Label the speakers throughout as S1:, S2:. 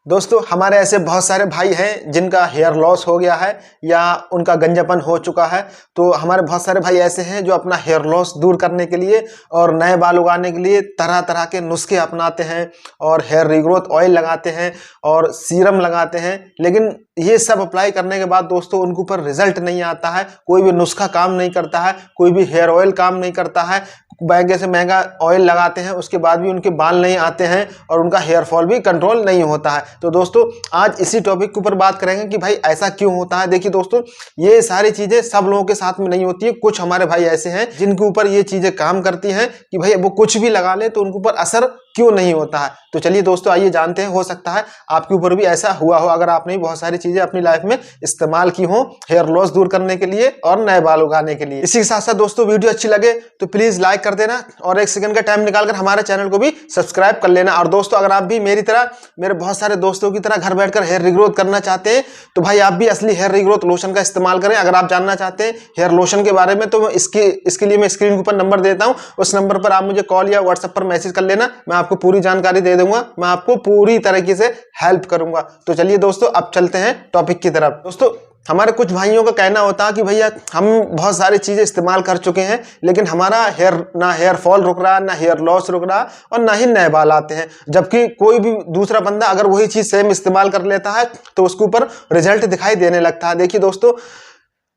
S1: दोस्तों हमारे ऐसे बहुत सारे भाई हैं जिनका हेयर लॉस हो गया है या उनका गंजापन हो चुका है। तो हमारे बहुत सारे भाई ऐसे हैं जो अपना हेयर लॉस दूर करने के लिए और नए बाल उगाने के लिए तरह तरह के नुस्खे अपनाते हैं और हेयर रिग्रोथ ऑयल लगाते हैं और सीरम लगाते हैं। लेकिन ये सब अप्लाई करने के बाद दोस्तों उनके ऊपर रिजल्ट नहीं आता है, कोई भी नुस्खा काम नहीं करता है, कोई भी हेयर ऑयल काम नहीं करता है। महंगे से महंगा ऑयल लगाते हैं, उसके बाद भी उनके बाल नहीं आते हैं और उनका हेयर फॉल भी कंट्रोल नहीं होता है। तो दोस्तों आज इसी टॉपिक के ऊपर बात करेंगे कि भाई ऐसा क्यों होता है। देखिए दोस्तों, ये सारी चीजें सब लोगों के साथ में नहीं होती है। कुछ हमारे भाई ऐसे हैं जिनके ऊपर ये चीजें काम करती हैं कि भाई वो कुछ भी लगा ले तो उनके ऊपर असर क्यों नहीं होता है। तो चलिए दोस्तों आइए जानते हैं, हो सकता है आपके ऊपर भी ऐसा हुआ हो अगर आपने बहुत सारी चीजें अपनी लाइफ में इस्तेमाल की हो हेयर लॉस दूर करने के लिए और नए बाल उगाने के लिए। इसी के साथ साथ दोस्तों वीडियो अच्छी लगे तो प्लीज लाइक कर देना और एक सेकंड का टाइम निकालकर हमारे चैनल को भी सब्सक्राइब कर लेना। और दोस्तों अगर आप भी मेरी तरह, मेरे बहुत सारे दोस्तों की तरह घर बैठकर हेयर रिग्रोथ करना चाहते हैं तो भाई आप भी असली हेयर रिग्रोथ लोशन का इस्तेमाल करें। अगर आप जानना चाहते हैं हेयर लोशन के बारे में तो इसके लिए मैं स्क्रीन के ऊपर नंबर देता हूं, उस नंबर पर आप मुझे कॉल या व्हाट्सएप पर मैसेज कर लेना, मैं आपको पूरी जानकारी दे दूंगा, मैं आपको पूरी तरीके से हेल्प करूंगा। तो चलिए दोस्तों अब चलते हैं टॉपिक की तरफ। दोस्तों हमारे कुछ भाइयों का कहना होता है कि भैया हम बहुत सारी चीजें इस्तेमाल कर चुके हैं लेकिन हमारा हेयर फॉल रुक रहा, ना हेयर लॉस रुक रहा और ना ही नए बाल आते हैं। जबकि कोई भी दूसरा बंदा अगर वही चीज सेम इस्तेमाल कर लेता है तो उसके ऊपर रिजल्ट दिखाई देने लगता है। देखिए दोस्तों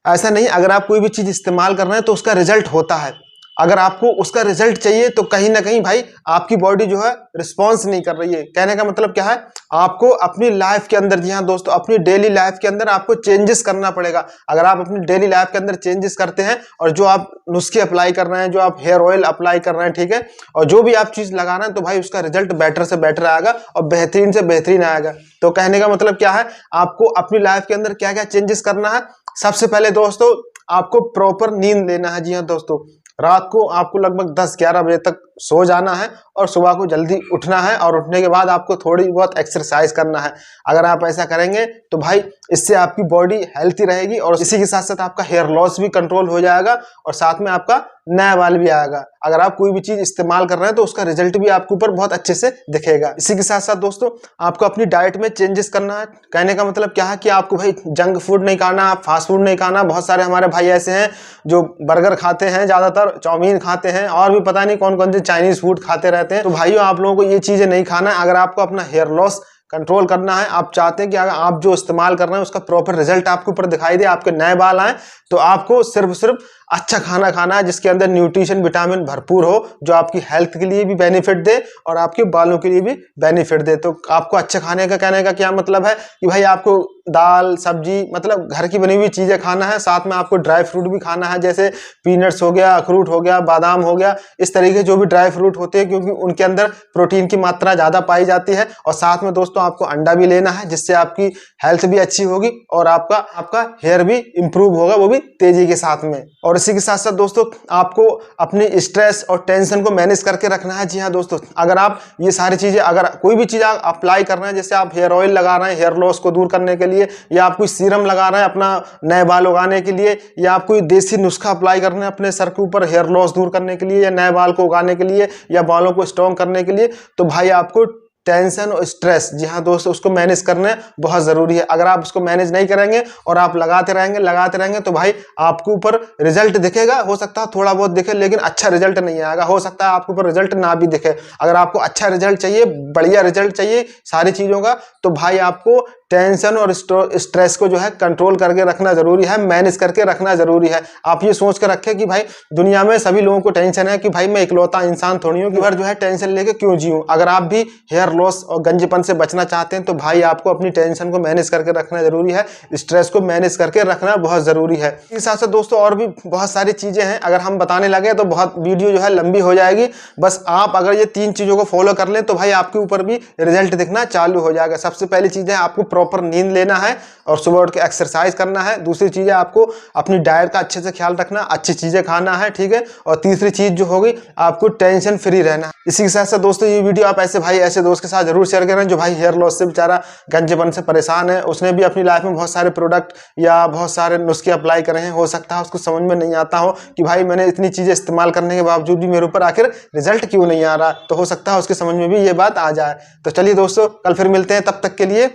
S1: ऐसा नहीं, अगर आप कोई भी चीज इस्तेमाल कर रहे हैं तो उसका रिजल्ट होता है। अगर आपको उसका रिजल्ट चाहिए तो कहीं ना कहीं भाई आपकी बॉडी जो है रिस्पॉन्स नहीं कर रही है। कहने का मतलब क्या है, आपको अपनी लाइफ के अंदर, जी हाँ दोस्तों, अपनी डेली लाइफ के अंदर आपको चेंजेस करना पड़ेगा। अगर आप अपनी डेली लाइफ के अंदर चेंजेस करते हैं और जो आप नुस्खे अप्लाई कर रहे हैं, जो आप हेयर ऑयल अप्लाई कर रहे हैं, ठीक है, और जो भी आप चीज लगा रहे हैं तो भाई उसका रिजल्ट बेटर से बेटर आएगा और बेहतरीन से बेहतरीन आएगा। तो कहने का मतलब क्या है, आपको अपनी लाइफ के अंदर क्या क्या चेंजेस करना है। सबसे पहले दोस्तों आपको प्रॉपर नींद लेना है। जी हाँ दोस्तों, रात को आपको लगभग 10-11 बजे तक सो जाना है और सुबह को जल्दी उठना है और उठने के बाद आपको थोड़ी बहुत एक्सरसाइज करना है। अगर आप ऐसा करेंगे तो भाई इससे आपकी बॉडी हेल्थी रहेगी और इसी के साथ साथ आपका हेयर लॉस भी कंट्रोल हो जाएगा और साथ में आपका नया बाल भी आएगा। अगर आप कोई भी चीज इस्तेमाल कर रहे हैं तो उसका रिजल्ट भी आपके ऊपर बहुत अच्छे से दिखेगा। इसी के साथ साथ दोस्तों आपको अपनी डाइट में चेंजेस करना है। कहने का मतलब क्या है कि आपको भाई जंक फूड नहीं खाना, फास्ट फूड नहीं खाना। बहुत सारे हमारे भाई ऐसे हैं जो बर्गर खाते हैं, ज्यादातर चाउमीन खाते हैं और भी पता नहीं कौन कौन से चाइनीज फूड खाते रहते हैं। तो भाइयों आप लोगों को ये चीजें नहीं खाना है। अगर आपको अपना हेयर लॉस कंट्रोल करना है, आप चाहते हैं कि अगर आप जो इस्तेमाल कर रहे हैं उसका प्रॉपर रिजल्ट आपके ऊपर दिखाई दे, आपके नए बाल आए, तो आपको सिर्फ अच्छा खाना खाना है जिसके अंदर न्यूट्रिशन विटामिन भरपूर हो, जो आपकी हेल्थ के लिए भी बेनिफिट दे और आपके बालों के लिए भी बेनिफिट दे। तो आपको अच्छा खाने का कहने का क्या मतलब है कि भाई आपको दाल सब्जी मतलब घर की बनी हुई चीजें खाना है, साथ में आपको ड्राई फ्रूट भी खाना है, जैसे पीनट्स हो गया, अखरूट हो गया, बादाम हो गया, इस तरीके जो भी ड्राई फ्रूट होते हैं क्योंकि उनके अंदर प्रोटीन की मात्रा ज्यादा पाई जाती है। और साथ में दोस्तों आपको अंडा भी लेना है जिससे आपकी हेल्थ भी अच्छी होगी और आपका हेयर भी इंप्रूव होगा, वो भी तेजी के साथ में। और इसी के साथ साथ दोस्तों आपको अपनी स्ट्रेस और टेंशन को मैनेज करके रखना है। जी हाँ दोस्तों, अगर आप ये सारी चीजें, अगर कोई भी चीज आप अप्लाई कर रहे हैं, जैसे आप हेयर ऑयल लगा रहे हैं हेयर लॉस को दूर करने के लिए, या आप कोई सीरम लगा रहे हैं अपना नए बाल उगाने के लिए, या आप कोई देसी नुस्खा अप्लाई कर रहे हैं अपने सर के ऊपर हेयर लॉस दूर करने के लिए या नए बाल को उगाने के लिए या बालों को स्ट्रॉन्ग करने के लिए, तो भाई आपको टेंशन और स्ट्रेस, जी हाँ दोस्तों, उसको मैनेज करना बहुत जरूरी है। अगर आप उसको मैनेज नहीं करेंगे और आप लगाते रहेंगे तो भाई आपके ऊपर रिजल्ट दिखेगा। हो सकता है थोड़ा बहुत दिखे लेकिन अच्छा रिजल्ट नहीं आएगा, हो सकता है आपके ऊपर रिजल्ट ना भी दिखे। अगर आपको अच्छा रिजल्ट चाहिए, बढ़िया रिजल्ट चाहिए सारी चीजों का, तो भाई आपको टेंशन और स्ट्रेस को जो है कंट्रोल करके रखना जरूरी है, मैनेज करके रखना जरूरी है। आप ये सोच कर रखें कि भाई दुनिया में सभी लोगों को टेंशन है कि भाई मैं इकलौता इंसान थोड़ी हूँ कि भर जो है टेंशन लेके क्यों जीऊं। अगर आप भी हेयर लॉस और गंजेपन से बचना चाहते हैं तो भाई आपको अपनी टेंशन को मैनेज करके रखना जरूरी है, स्ट्रेस को मैनेज करके रखना बहुत जरूरी है। इस हिसाब से दोस्तों और भी बहुत सारी चीजें हैं, अगर हम बताने लगे तो बहुत वीडियो जो है लंबी हो जाएगी। बस आप अगर ये 3 चीजों को फॉलो कर लें तो भाई आपके ऊपर भी रिजल्ट दिखना चालू हो जाएगा। सबसे पहली चीज है आपको प्रॉपर नींद लेना है और सुबह उठ के एक्सरसाइज करना है। दूसरी चीज़ है आपको अपनी डाइट का अच्छे से ख्याल रखना, अच्छी चीज़ें खाना है, ठीक है। और तीसरी चीज़ जो होगी आपको टेंशन फ्री रहना है। इसी के साथ साथ दोस्तों ये वीडियो आप ऐसे भाई ऐसे दोस्त के साथ जरूर शेयर करें जो भाई हेयर लॉस से बेचारा गंजेपन से परेशान है। उसने भी अपनी लाइफ में बहुत सारे प्रोडक्ट या बहुत सारे नुस्खे अप्लाई करे हैं, हो सकता है उसको समझ में नहीं आता हो कि भाई मैंने इतनी चीज़ें इस्तेमाल करने के बावजूद भी मेरे ऊपर आखिर रिजल्ट क्यों नहीं आ रहा। तो हो सकता है उसके समझ में भी ये बात आ जाए। तो चलिए दोस्तों, कल फिर मिलते हैं, तब तक के लिए